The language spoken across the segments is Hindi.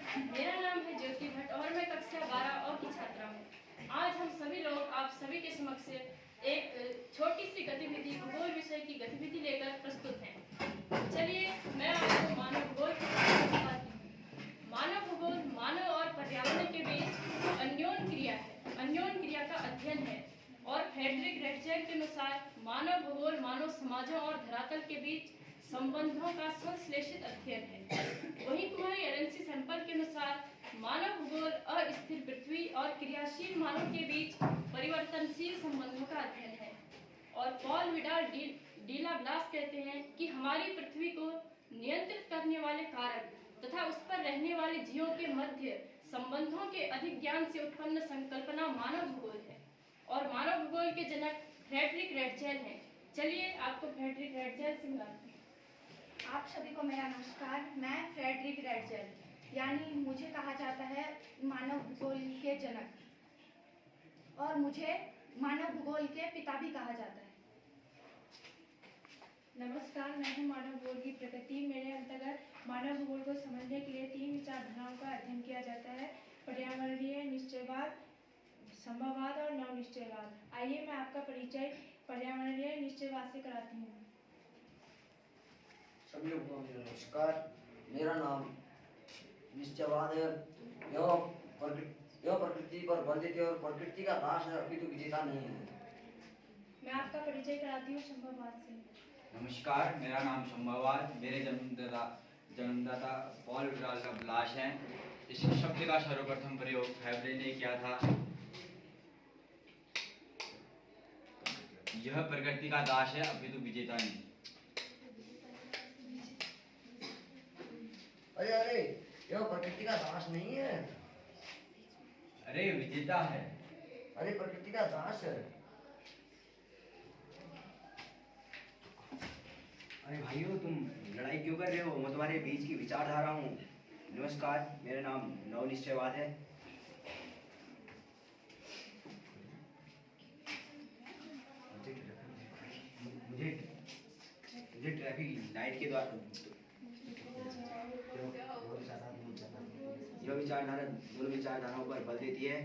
मेरा नाम है ज्योति भट्ट और मैं कक्षा 12 की छात्रा हूँ। आज हम सभी लोग आप सभी के समक्ष एक छोटी सी गतिविधि भूगोल विषय की गतिविधि लेकर प्रस्तुत हैं। चलिए मैं आपको मानव भूगोल के बारे में बताती हूँ। मानव भूगोल मानव और पर्यावरण के बीच अन्योन क्रिया है, अन्योन क्रिया का अध्ययन है और फ्रेडरिक रेटजेल के अनुसार मानव भूगोल मानव समाजों और धरातल के बीच संबंधों का संश्लेषित अध्ययन है। वहीं कुमारी एरेंसी सैंपल के अनुसार मानव भूगोल अस्थिर पृथ्वी और क्रियाशील मानव के बीच परिवर्तनशील संबंधों का अध्ययन है। और पॉल विडाल डीला ब्लास कहते हैं कि हमारी पृथ्वी को नियंत्रित करने वाले कारक तथा उस पर रहने वाले जीवों के मध्य संबंधों के अधिक ज्ञान से उत्पन्न संकल्पना मानव भूगोल है और मानव भूगोल के जनक फ्रेडरिक रेटजेल हैं। चलिए आपको फ्रेडरिक रेटजेल से मिलाते हैं। आप सभी को मेरा नमस्कार। मैं फ्रेडरिक रेटजेल यानी मुझे कहा जाता है मानव भूगोल के जनक और मुझे मानव भूगोल के पिता भी कहा जाता है। नमस्कार, मैं हूँ मानव भूगोल की प्रकृति। मेरे अंतर्गत मानव भूगोल को समझने के लिए 3 विचारधाराओं का अध्ययन किया जाता है: पर्यावरणीय निश्चयवाद, संभववाद और नवनिश्चयवाद। आइए मैं आपका परिचय पर्यावरणीय निश्चयवाद से कराती हूँ। सभी लोगों को मेरा नमस्कार। मेरा नाम निश्चयवाद है। यह प्रकृति पर बंधित है और प्रकृति का दास है, अभी तो विजेता नहीं है। मैं आपका परिचय कराती हूँ संभववाद से। नमस्कार, मेरा नाम संभववाद। मेरे जन्मदाता पॉल विडाल का ब्लास है। इस शब्द का सर्वप्रथम प्रयोग फैब्रे ने किया था। यह प्रकृति का दास है, अभी तो विजेता नहीं। अरे यह प्रकृति का दास नहीं है। अरे विजेता है। अरे प्रकृति का दास है। अरे भाइयों, तुम लड़ाई क्यों कर रहे हो? मैं तुम्हारे बीच की विचारधारा हूँ। नमस्कार, मेरा नाम नवनिश्चयवाद है। मुझे ट्रैफिक लाइट के द्वारा यह विचारधारा दोनों विचारधाराओं पर बल देती है।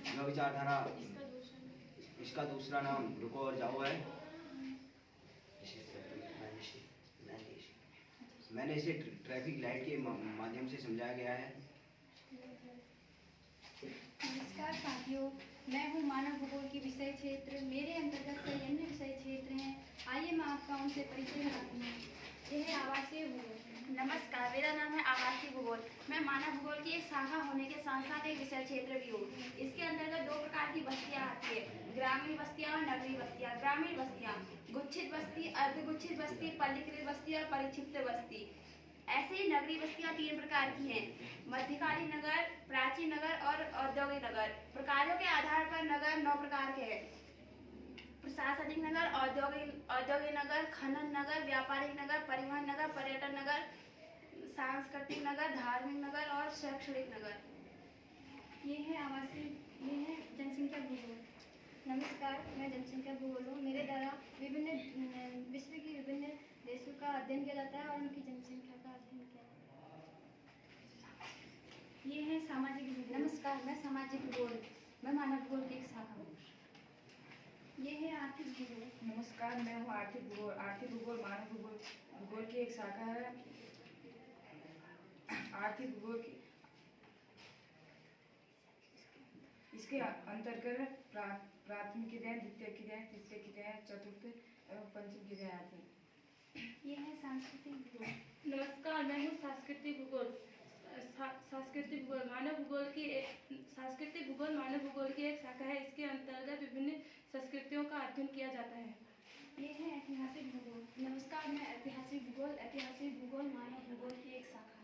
यह विचारधारा, इसका दूसरा नाम रुको और जाओ है। मैंने इसे ट्रैफिक लाइट के माध्यम से समझाया गया है। नमस्कार साथियों, मैं हूँ मानव भूगोल की विषय क्षेत्र। मेरे अंतर्गत कई अन्य विषय क्षेत्र हैं। आइए मैं आपका उनसे परिचय कराती हूँ। यह है आवासीय भूगोल। नमस्कार, मेरा नाम है आवासीय भूगोल। मैं मानव भूगोल की एक शाखा होने के साथ साथ एक विषय क्षेत्र भी हूँ। इसके अंतर्गत 2 प्रकार की बस्तियाँ आती है: ग्रामीण बस्तियाँ और नगरीय बस्तियाँ। ग्रामीण बस्तियाँ गुच्छित बस्ती, अर्धगुच्छित बस्ती, पल्लीकृत बस्ती और परिक्षिप्त बस्ती। ऐसे ही नगरीय बस्तियाँ 3 प्रकार की हैं: मध्यकालीन नगर, प्राचीन नगर और औद्योगिक नगर। प्रकारों के आधार पर नगर 9 प्रकार के हैं: प्रशासनिक नगर, औद्योगिक नगर, खनन नगर, व्यापारिक नगर, परिवहन नगर, पर्यटन नगर, सांस्कृतिक नगर, धार्मिक नगर और शैक्षणिक नगर। ये है जनसंख्या भूगोल। नमस्कार, मैं जनसंख्या भूगोल हूँ। मेरे द्वारा विश्व की विभिन्न देशों का अध्ययन किया जाता है और उनकी जनसंख्या का अध्ययन किया जाता है। ये है सामाजिक भूगोल। नमस्कार, मैं सामाजिक भूगोल, मैं मानव भूगोल की एक शाखा हूँ। ये है आर्थिक भूगोल। नमस्कार, मैं हूँ आर्थिक भूगोल। आर्थिक भूगोल मानव भूगोल की एक शाखा है। आर्थिक भूगोल की इसके अंतर्गत प्राथमिक क्रियाएं, द्वितीय क्रियाएं, तृतीय क्रियाएं, चतुर्थ एवं पंचम क्रियाएं आती हैं। ये है सांस्कृतिक भूगोल। नमस्कार, मैं हूँ सांस्कृतिक भूगोल। सांस्कृतिक भूगोल मानव भूगोल की एक शाखा है। इसके अंतर्गत विभिन्न संस्कृतियों का अध्ययन किया जाता है। ये है ऐतिहासिक भूगोल। नमस्कार, मैं ऐतिहासिक भूगोल मानव भूगोल की एक शाखा